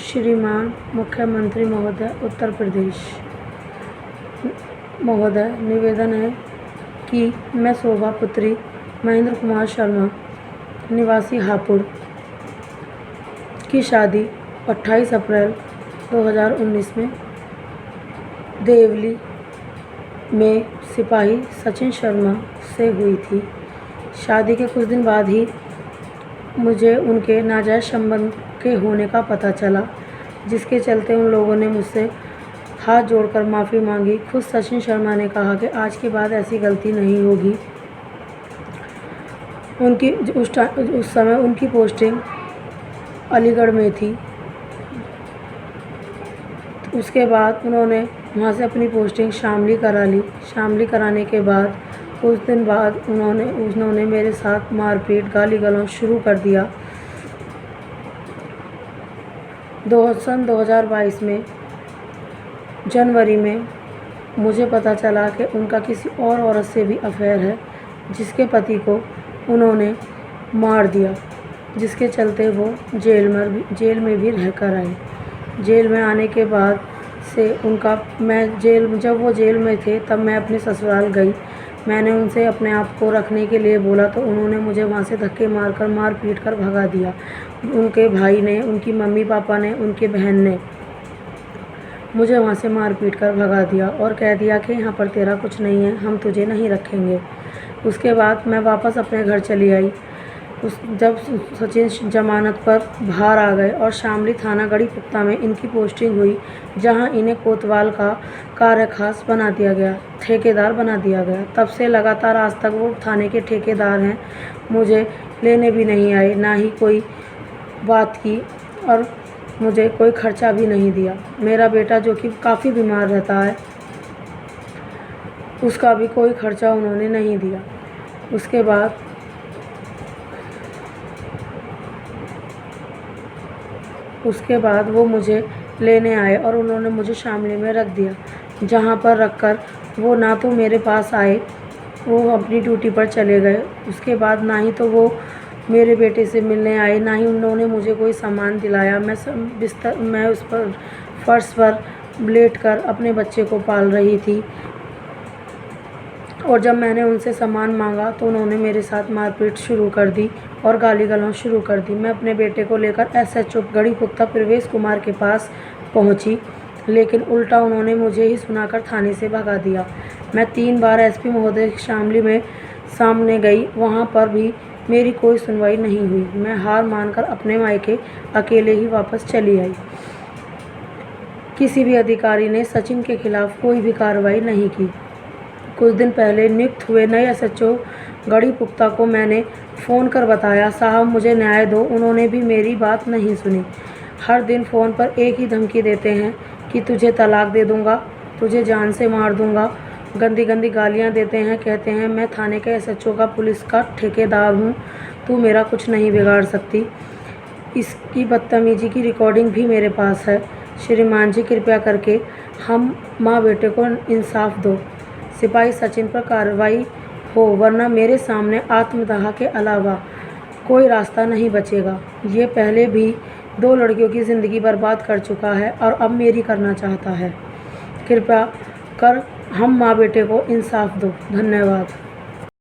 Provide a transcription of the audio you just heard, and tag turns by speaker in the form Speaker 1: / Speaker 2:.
Speaker 1: श्रीमान मुख्यमंत्री महोदय, उत्तर प्रदेश महोदय, निवेदन है कि मैं शोभा पुत्री महेंद्र कुमार शर्मा, निवासी हापुड़, की शादी 28 अप्रैल 2019 में देवली में सिपाही सचिन शर्मा से हुई थी। शादी के कुछ दिन बाद ही मुझे उनके नाजायज़ संबंध के होने का पता चला, जिसके चलते उन लोगों ने मुझसे हाथ जोड़कर माफ़ी मांगी। खुद सचिन शर्मा ने कहा कि आज के बाद ऐसी गलती नहीं होगी। उस समय उनकी पोस्टिंग अलीगढ़ में थी। उसके बाद उन्होंने वहाँ से अपनी पोस्टिंग शामली करा ली। शामली कराने के बाद कुछ दिन बाद उन्होंने मेरे साथ मारपीट, गाली गलौज शुरू कर दिया। सन 2022 में जनवरी में मुझे पता चला कि उनका किसी और औरत से भी अफेयर है, जिसके पति को उन्होंने मार दिया, जिसके चलते वो जेल में भी रह कर आए। जेल में आने के बाद से जब वो जेल में थे तब मैं अपने ससुराल गई। मैंने उनसे अपने आप को रखने के लिए बोला तो उन्होंने मुझे वहाँ से धक्के मारकर मार पीट कर भगा दिया। उनके भाई ने, उनकी मम्मी पापा ने, उनके बहन ने मुझे वहाँ से मार पीट कर भगा दिया और कह दिया कि यहाँ पर तेरा कुछ नहीं है, हम तुझे नहीं रखेंगे। उसके बाद मैं वापस अपने घर चली आई। जब सचिन जमानत पर बाहर आ गए और शामली थाना गढ़ी पुख्ता में इनकी पोस्टिंग हुई, जहां इन्हें कोतवाल का कार्य खास बना दिया गया, ठेकेदार बना दिया गया। तब से लगातार आज तक वो थाने के ठेकेदार हैं। मुझे लेने भी नहीं आए, ना ही कोई बात की और मुझे कोई खर्चा भी नहीं दिया। मेरा बेटा जो कि काफ़ी बीमार रहता है, उसका भी कोई खर्चा उन्होंने नहीं दिया। उसके बाद वो मुझे लेने आए और उन्होंने मुझे शामली में रख दिया, जहाँ पर रखकर वो ना तो मेरे पास आए, वो अपनी ड्यूटी पर चले गए। उसके बाद ना ही तो वो मेरे बेटे से मिलने आए, ना ही उन्होंने मुझे कोई सामान दिलाया। मैं उस पर फर्श पर लेट कर अपने बच्चे को पाल रही थी और जब मैंने उनसे सामान मांगा तो उन्होंने मेरे साथ मारपीट शुरू कर दी और गाली गलौज शुरू कर दी। मैं अपने बेटे को लेकर SHO गढ़ी पुख्ता प्रवेश कुमार के पास पहुंची, लेकिन उल्टा उन्होंने मुझे ही सुनाकर थाने से भगा दिया। मैं 3 बार SP महोदय शामली में सामने गई, वहां पर भी मेरी कोई सुनवाई नहीं हुई। मैं हार मानकर अपने मायके अकेले ही वापस चली आई। किसी भी अधिकारी ने सचिन के खिलाफ कोई भी कार्रवाई नहीं की। कुछ दिन पहले नियुक्त हुए नए SHO गढ़ी पुख्ता को मैंने फ़ोन कर बताया, साहब मुझे न्याय दो। उन्होंने भी मेरी बात नहीं सुनी। हर दिन फ़ोन पर एक ही धमकी देते हैं कि तुझे तलाक दे दूँगा, तुझे जान से मार दूँगा। गंदी गंदी गालियाँ देते हैं, कहते हैं मैं थाने के SHO का पुलिस का ठेकेदार हूँ, तू मेरा कुछ नहीं बिगाड़ सकती। इसकी बदतमीजी की रिकॉर्डिंग भी मेरे पास है। श्रीमान जी, कृपया करके हम माँ बेटे को इंसाफ दो। सिपाही सचिन पर कार्रवाई हो, वरना मेरे सामने आत्मदाह के अलावा कोई रास्ता नहीं बचेगा। ये पहले भी 2 लड़कियों की ज़िंदगी बर्बाद कर चुका है और अब मेरी करना चाहता है। कृपया कर हम माँ बेटे को इंसाफ दो। धन्यवाद।